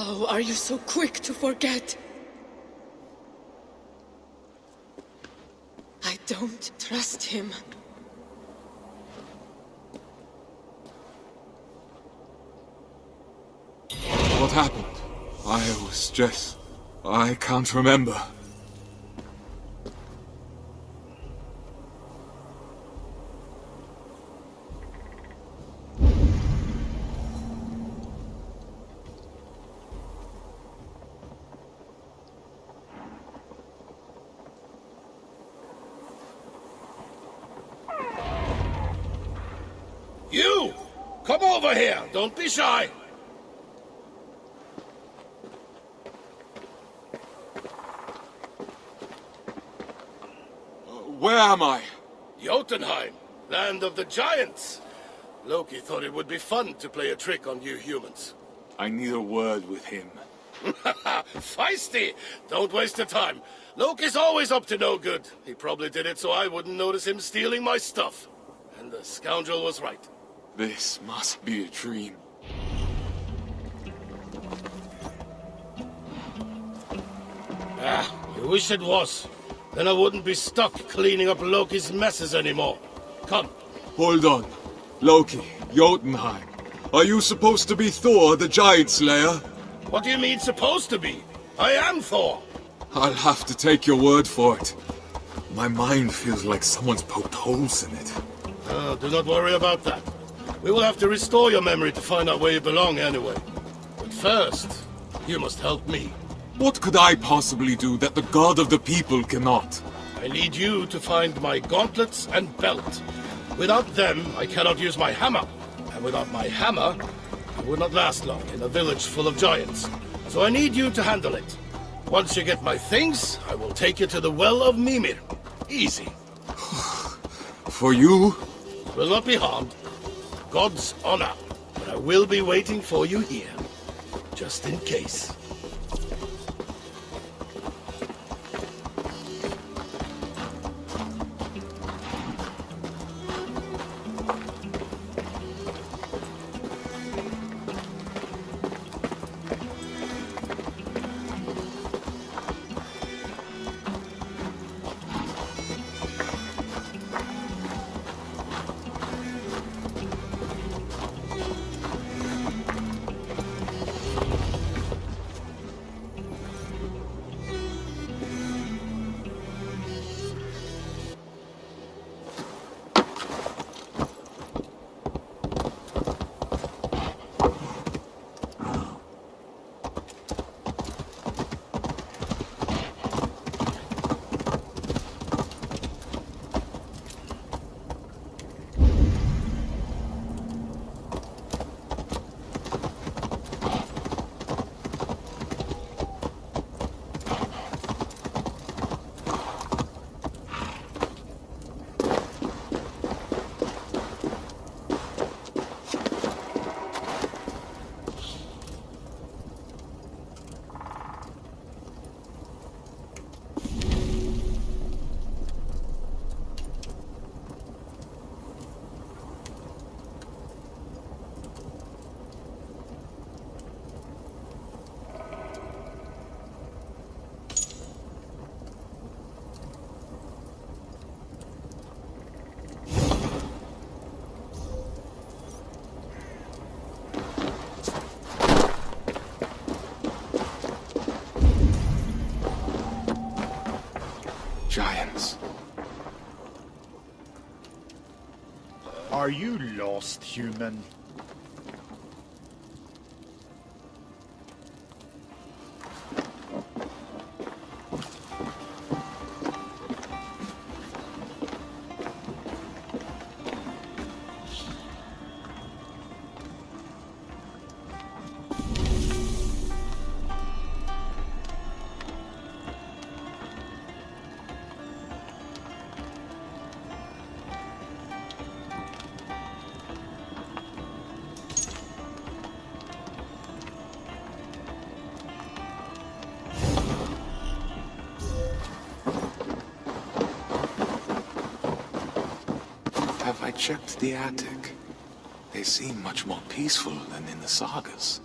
How are you so quick to forget? I don't trust him. What happened? I was just... I can't remember. You! Come over here! Don't be shy! Where am I? Jotunheim, land of the giants. Loki thought it would be fun to play a trick on you humans. I need a word with him. Feisty! Don't waste your time. Loki's always up to no good. He probably did it so I wouldn't notice him stealing my stuff. And the scoundrel was right. This must be a dream. You wish it was. Then I wouldn't be stuck cleaning up Loki's messes anymore. Come. Hold on. Loki, Jotunheim. Are you supposed to be Thor, the Giant Slayer? What do you mean supposed to be? I am Thor. I'll have to take your word for it. My mind feels like someone's poked holes in it. Do not worry about that. We will have to restore your memory to find out where you belong anyway. But first, you must help me. What could I possibly do that the god of the people cannot? I need you to find my gauntlets and belt. Without them, I cannot use my hammer. And without my hammer, I would not last long in a village full of giants. So I need you to handle it. Once you get my things, I will take you to the Well of Mimir. Easy. For you? Will not be harmed. God's honor. But I will be waiting for you here. Just in case. Giants. Are you lost, human? Have I checked the attic? They seem much more peaceful than in the sagas.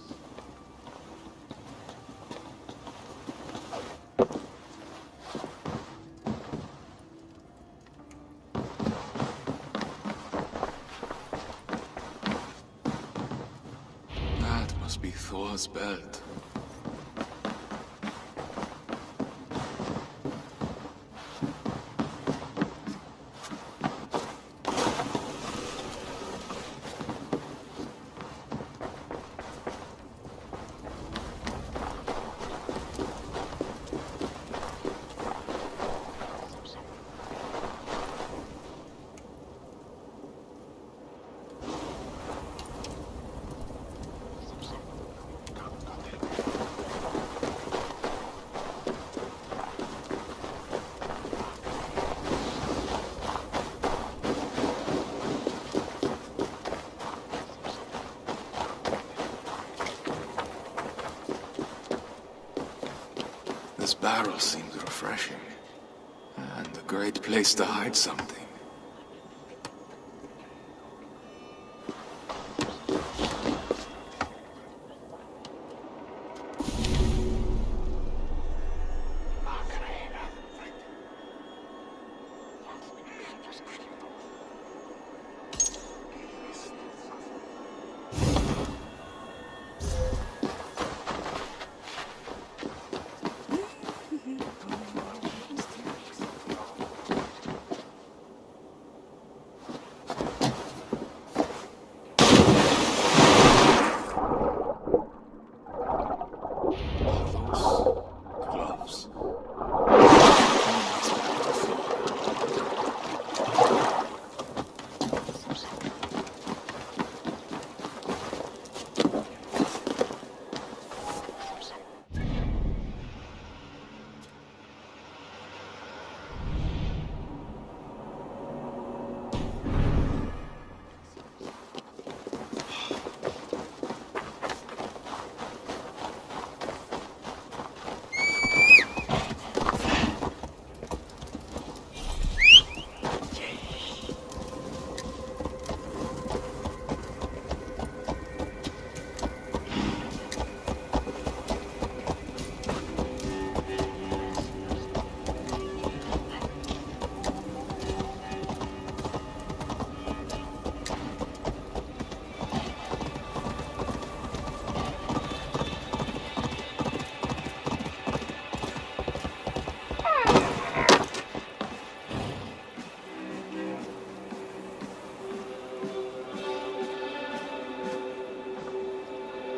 must be Thor's belt. This barrel seems refreshing, and a great place to hide something.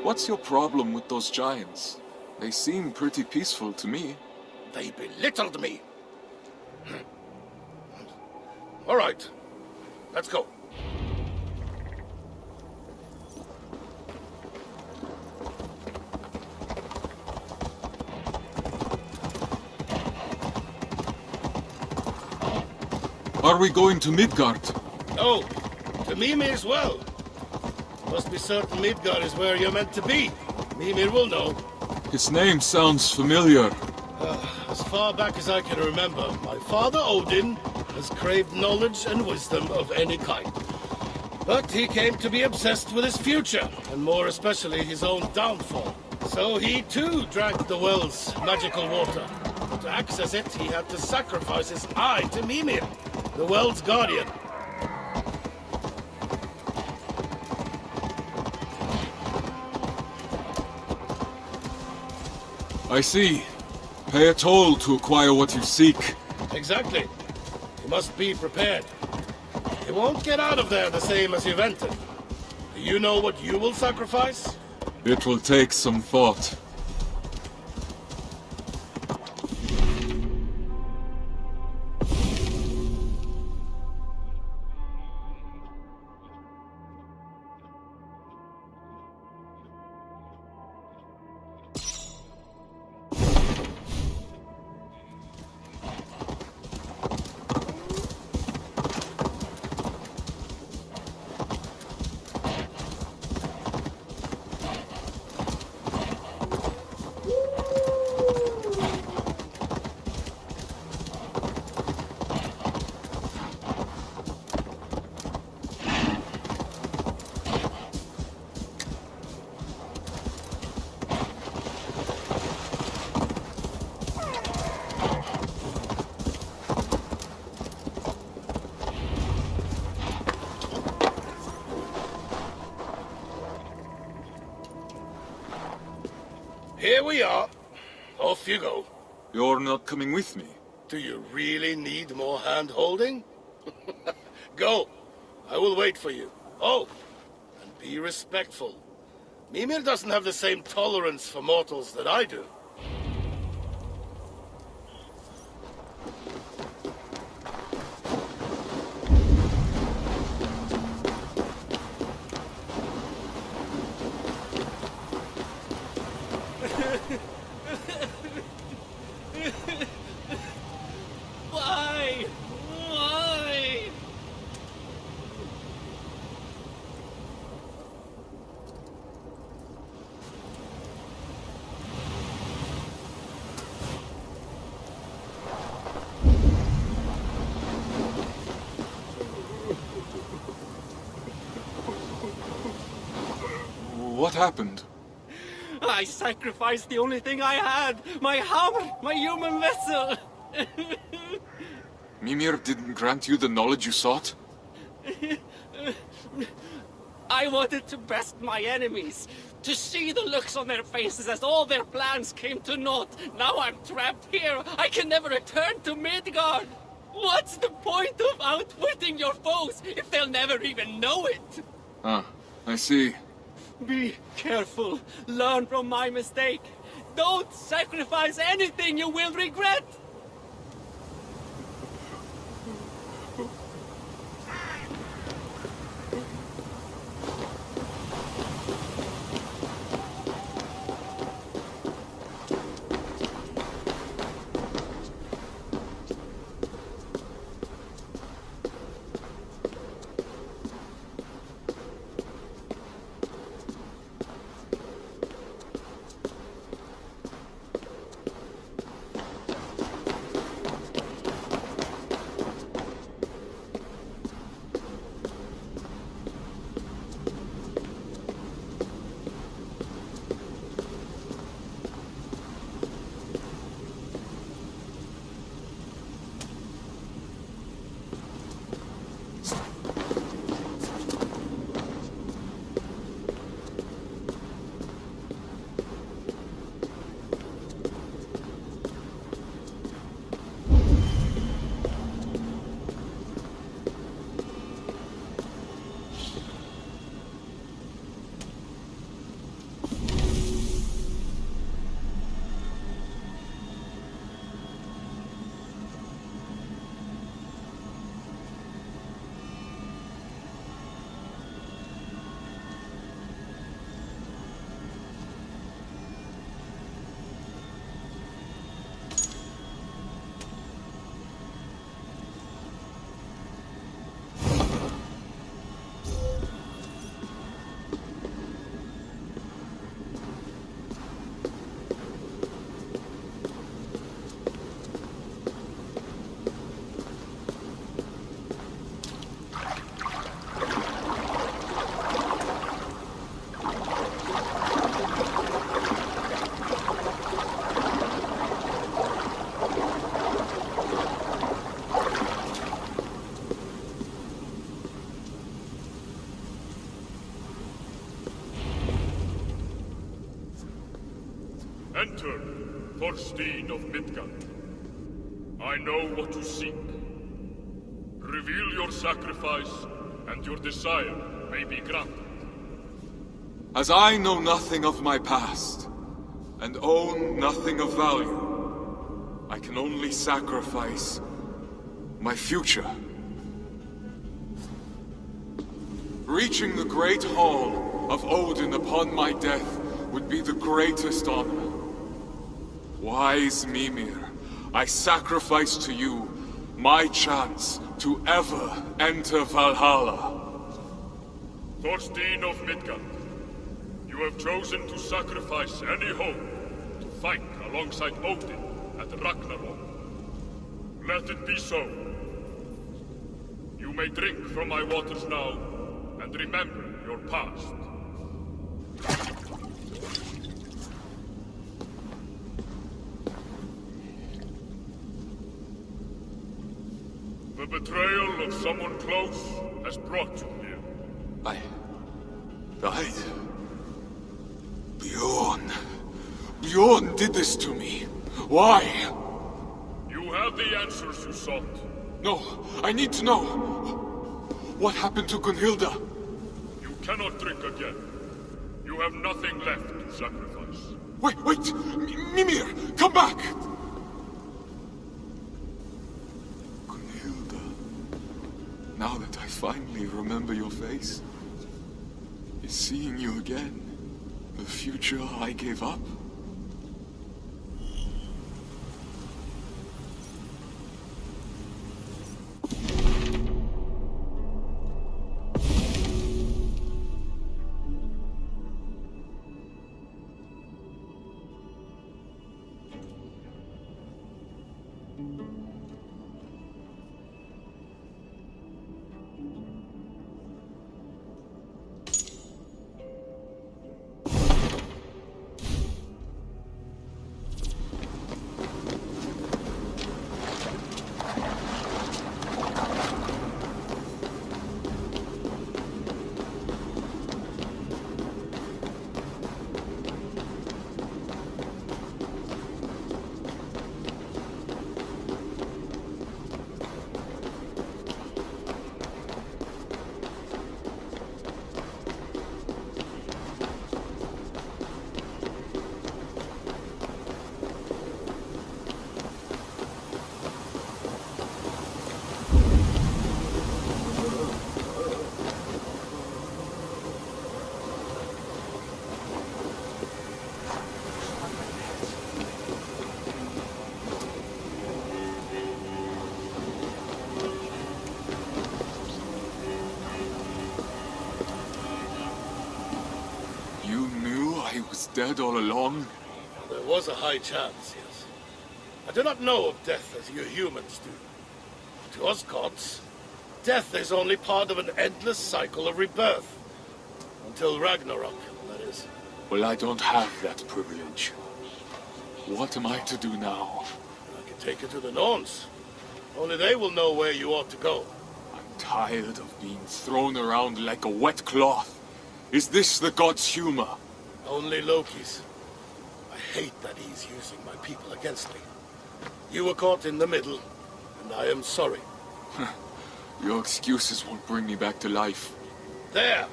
What's your problem with those giants? They seem pretty peaceful to me. They belittled me. All right, let's go. Are we going to Midgard? No, to Mimir as well. Must be certain Midgard is where you're meant to be. Mimir will know. His name sounds familiar. As far back as I can remember, my father Odin has craved knowledge and wisdom of any kind. But he came to be obsessed with his future, and more especially his own downfall. So he too drank the well's magical water. To access it, he had to sacrifice his eye to Mimir, the well's guardian. I see. Pay a toll to acquire what you seek. Exactly. You must be prepared. You won't get out of there the same as you've entered. Do you know what you will sacrifice? It will take some thought. Here we are. Off you go. You're not coming with me. Do you really need more hand-holding? Go. I will wait for you. Oh, and be respectful. Mimir doesn't have the same tolerance for mortals that I do. Why? Why? What happened? I sacrificed the only thing I had! My hammer! My human vessel! Mimir didn't grant you the knowledge you sought? I wanted to best my enemies, to see the looks on their faces as all their plans came to naught. Now I'm trapped here. I can never return to Midgard. What's the point of outwitting your foes if they'll never even know it? Ah, I see. Be careful. Learn from my mistake. Don't sacrifice anything you will regret. Enter, Thorstein of Midgard. I know what you seek. Reveal your sacrifice, and your desire may be granted. As I know nothing of my past, and own nothing of value, I can only sacrifice my future. Reaching the great hall of Odin upon my death would be the greatest honor. Wise Mimir, I sacrifice to you my chance to ever enter Valhalla. Thorstein of Midgard, you have chosen to sacrifice any hope to fight alongside Odin at Ragnarok. Let it be so. You may drink from my waters now, and remember your past. The betrayal of someone close has brought you here. I died. Bjorn. Bjorn did this to me. Why? You have the answers you sought. No, I need to know. What happened to Gunhilda? You cannot drink again. You have nothing left to sacrifice. Wait! Mimir, come back! Gunhilda. Now that I finally remember your face, is seeing you again the future I gave up? Dead all along? There was a high chance, yes. I do not know of death as you humans do. To us gods, death is only part of an endless cycle of rebirth. Until Ragnarok, that is. Well, I don't have that privilege. What am I to do now? I can take you to the Norns. Only they will know where you ought to go. I'm tired of being thrown around like a wet cloth. Is this the god's humor? Only Loki's. I hate that he's using my people against me. You were caught in the middle, and I am sorry. Your excuses won't bring me back to life. There!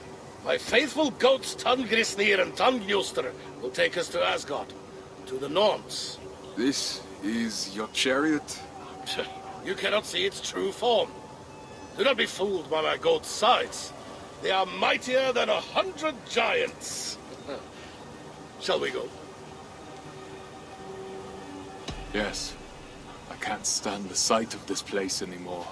My faithful goats Tangrisnir and Tangnjoster will take us to Asgard, to the Norns. This is your chariot? You cannot see its true form. Do not be fooled by my goat's size. They are mightier than 100 giants. Shall we go? Yes. I can't stand the sight of this place anymore.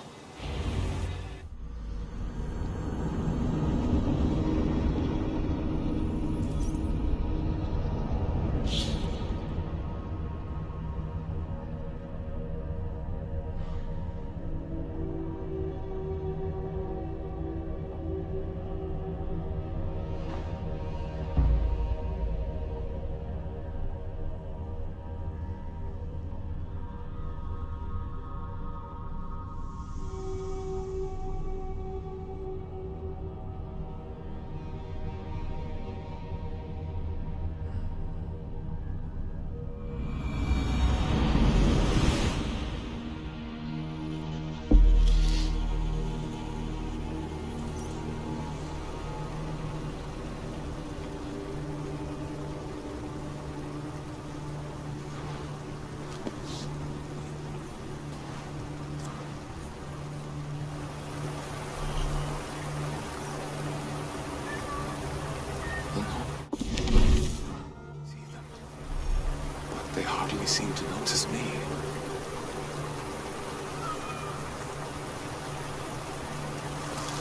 They hardly seem to notice me.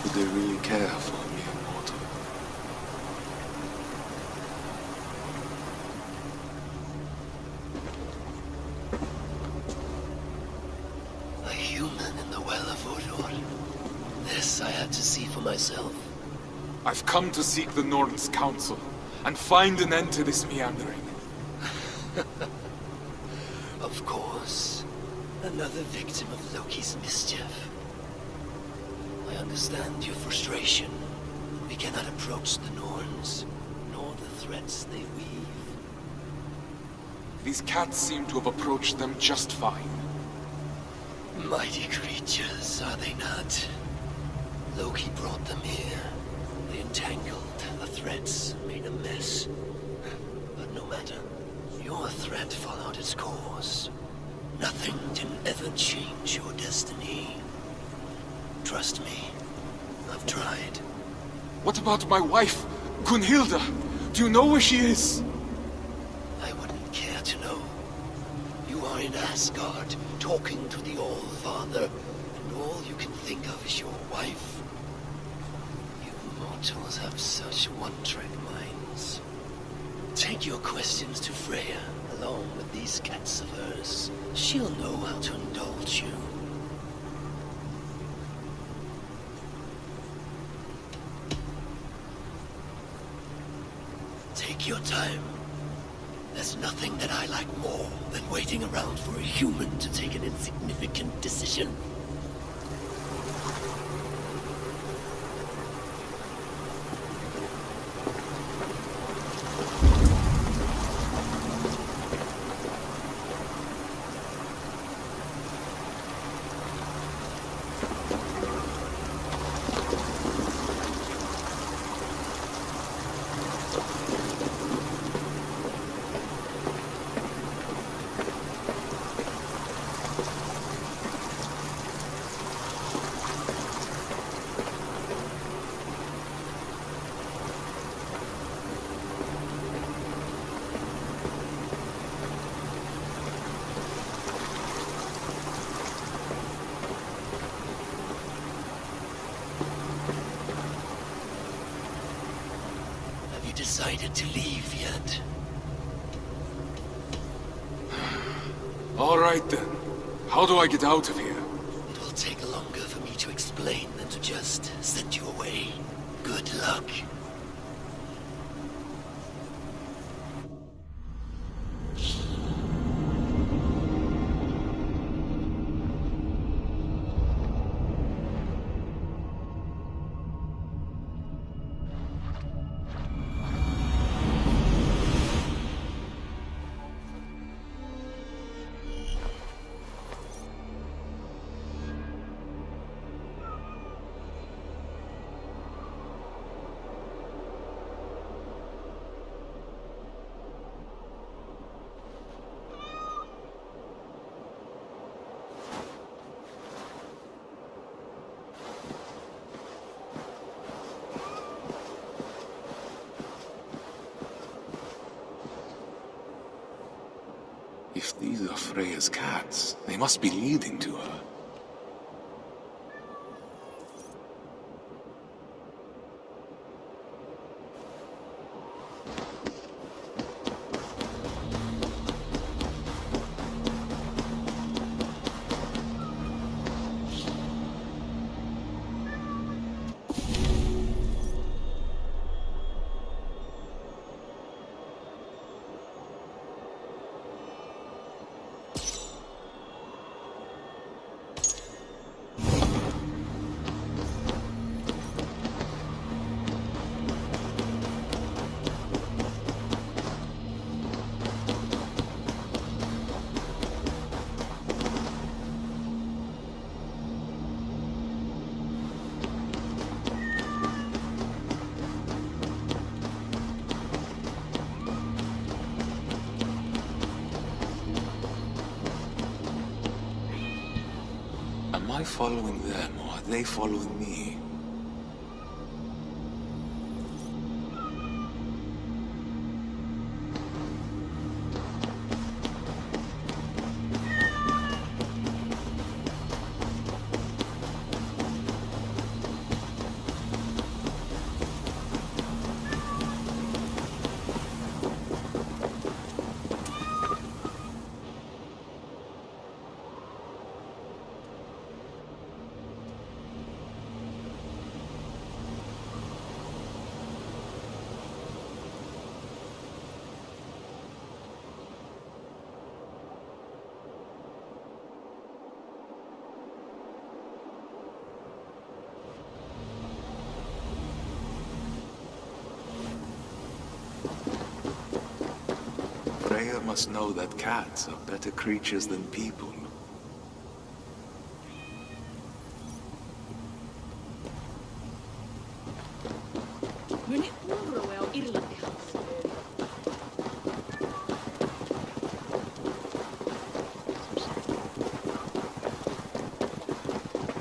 Would they really care for a mere mortal? A human in the Well of Odor. This I had to see for myself. I've come to seek the Norn's counsel and find an end to this meandering. Of course. Another victim of Loki's mischief. I understand your frustration. We cannot approach the Norns, nor the threats they weave. These cats seem to have approached them just fine. Mighty creatures, are they not? Loki brought them here. They entangled the threads, made a mess. But no matter. Your threat followed its course. Nothing can ever change your destiny. Trust me, I've tried. What about my wife, Gunhilda? Do you know where she is? I wouldn't care to know. You are in Asgard, talking to the All-Father, and all you can think of is your wife. You mortals have such one-track minds. Take your questions to Freya, along with these cats of hers. She'll know how to indulge you. Take your time. There's nothing that I like more than waiting around for a human to take an insignificant decision. Decided to leave yet? All right then. How do I get out of here? It will take longer for me to explain than to just send you away. Good luck. If these are Freya's cats, they must be leading to her. Am I following them, or are they following me? Freya must know that cats are better creatures than people.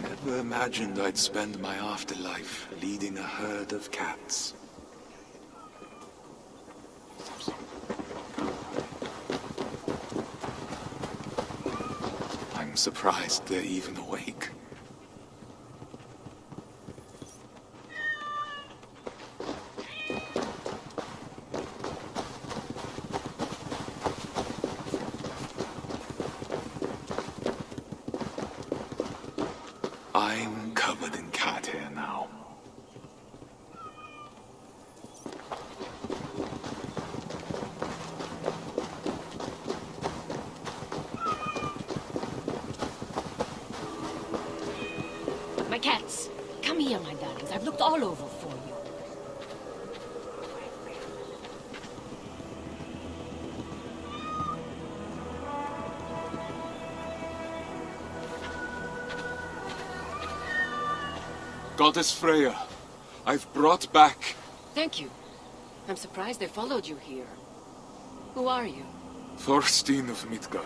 Never imagined I'd spend my afterlife leading a herd of cats. I'm surprised they're even awake. I'm covered in cat hair now. My cats! Come here, my darlings. I've looked all over for you. Goddess Freya, I've brought back... Thank you. I'm surprised they followed you here. Who are you? Thorstein of Midgard.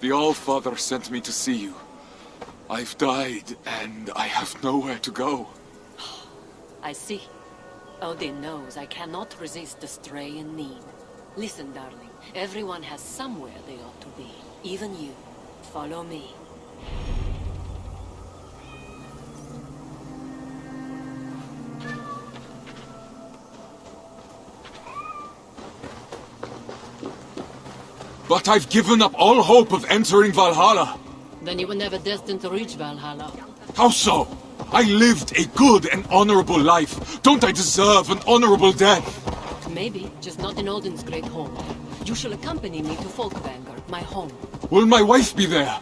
The All-Father sent me to see you. I've died, and I have nowhere to go. I see. Odin knows I cannot resist a stray in need. Listen, darling. Everyone has somewhere they ought to be. Even you. Follow me. But I've given up all hope of entering Valhalla. Then you were never destined to reach Valhalla. How so? I lived a good and honorable life. Don't I deserve an honorable death? Maybe, just not in Odin's great home. You shall accompany me to Folkvanger, my home. Will my wife be there?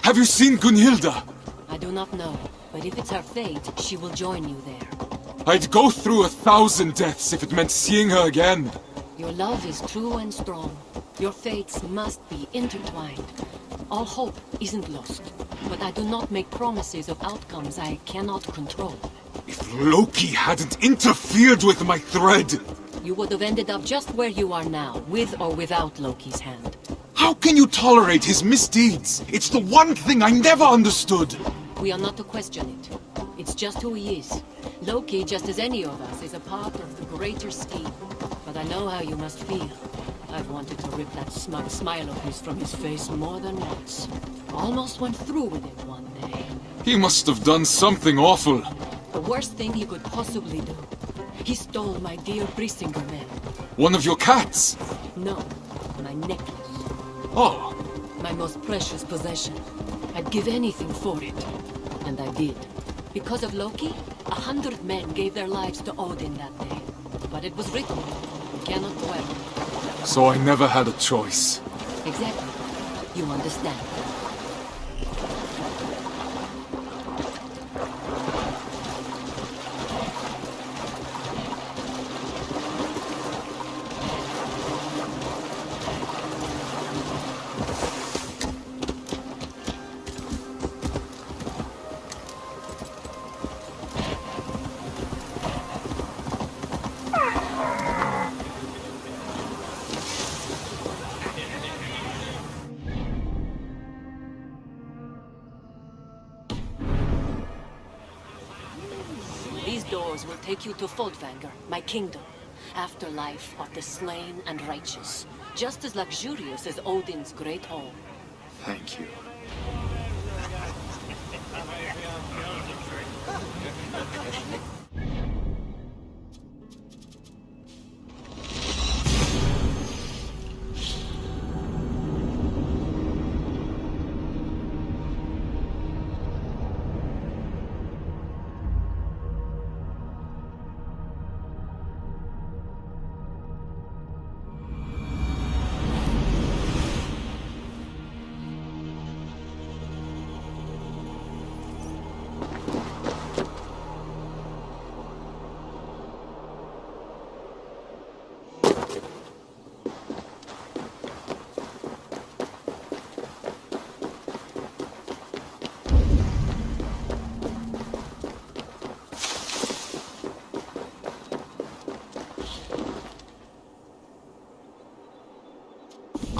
Have you seen Gunhilda? I do not know, but if it's her fate, she will join you there. I'd go through 1,000 deaths if it meant seeing her again. Your love is true and strong. Your fates must be intertwined. All hope isn't lost, but I do not make promises of outcomes I cannot control. If Loki hadn't interfered with my thread... You would have ended up just where you are now, with or without Loki's hand. How can you tolerate his misdeeds? It's the one thing I never understood. We are not to question it. It's just who he is. Loki, just as any of us, is a part of the greater scheme. But I know how you must feel. I've wanted to rip that smug smile of his from his face more than once. Almost went through with it one day. He must have done something awful. The worst thing he could possibly do. He stole my dear Brisingar men. One of your cats? No, my necklace. Oh. My most precious possession. I'd give anything for it. And I did. Because of Loki, 100 men gave their lives to Odin that day. But it was written. We cannot dwell. So I never had a choice. Exactly. You understand. These doors will take you to Folkvanger, my kingdom. Afterlife of the slain and righteous. Just as luxurious as Odin's great home. Thank you.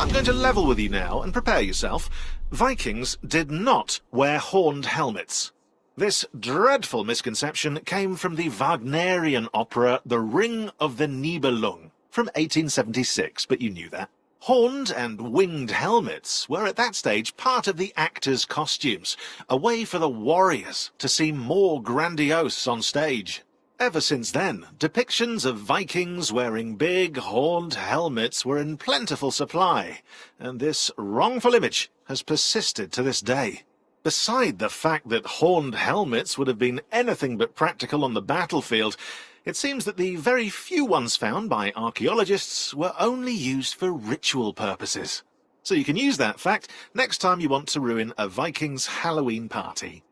I'm going to level with you now and prepare yourself. Vikings did not wear horned helmets. This dreadful misconception came from the Wagnerian opera The Ring of the Nibelung from 1876, but you knew that. Horned and winged helmets were at that stage part of the actors' costumes, a way for the warriors to seem more grandiose on stage. Ever since then, depictions of Vikings wearing big horned helmets were in plentiful supply, and this wrongful image has persisted to this day. Beside the fact that horned helmets would have been anything but practical on the battlefield, it seems that the very few ones found by archaeologists were only used for ritual purposes. So you can use that fact next time you want to ruin a Viking's Halloween party.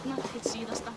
Vatnat hit sidasta.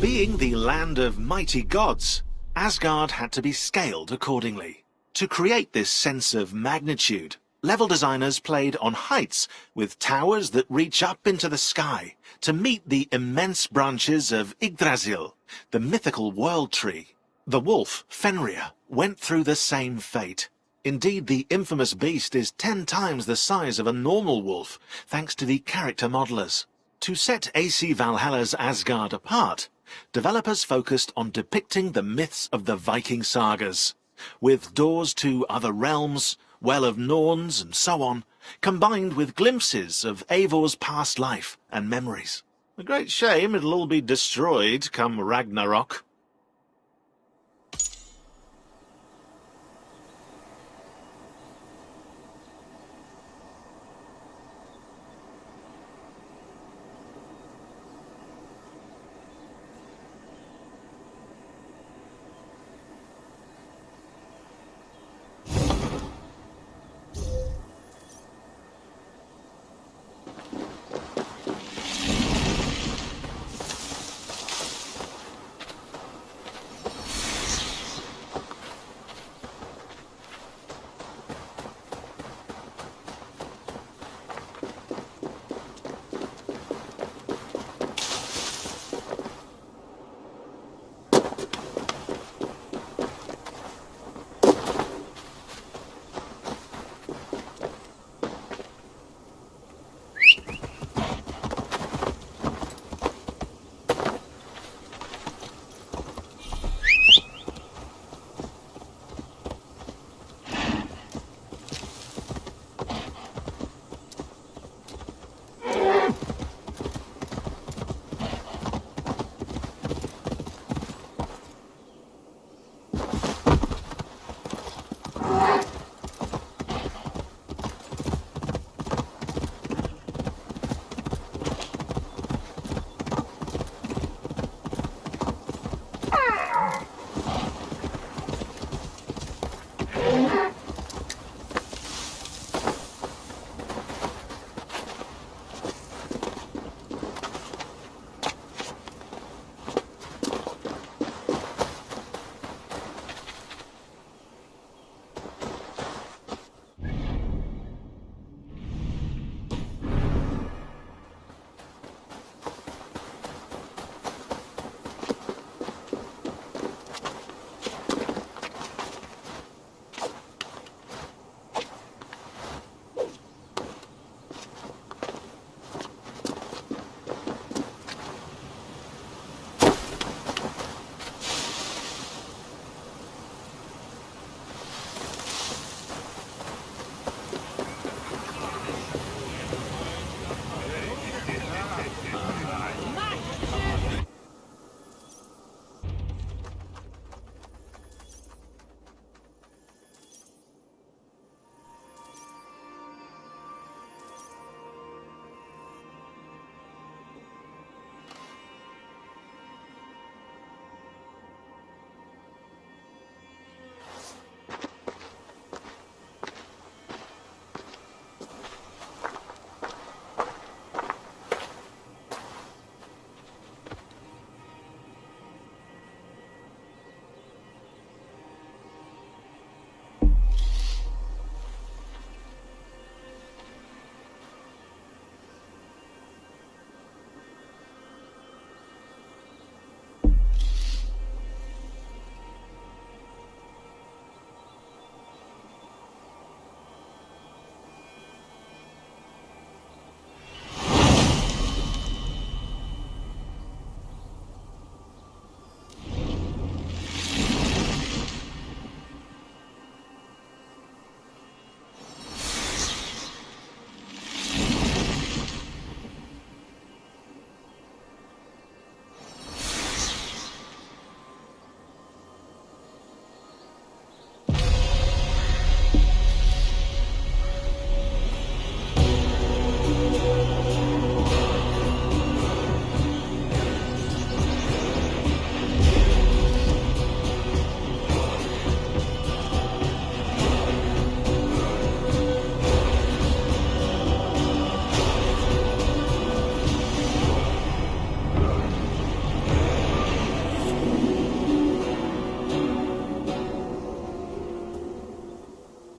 Being the land of mighty gods, Asgard had to be scaled accordingly. To create this sense of magnitude, level designers played on heights with towers that reach up into the sky to meet the immense branches of Yggdrasil, the mythical world tree. The wolf, Fenrir, went through the same fate. Indeed, the infamous beast is 10 times the size of a normal wolf, thanks to the character modelers. To set AC Valhalla's Asgard apart, developers focused on depicting the myths of the Viking sagas, with doors to other realms, Well of Norns and so on, combined with glimpses of Eivor's past life and memories. A great shame it'll all be destroyed come Ragnarok.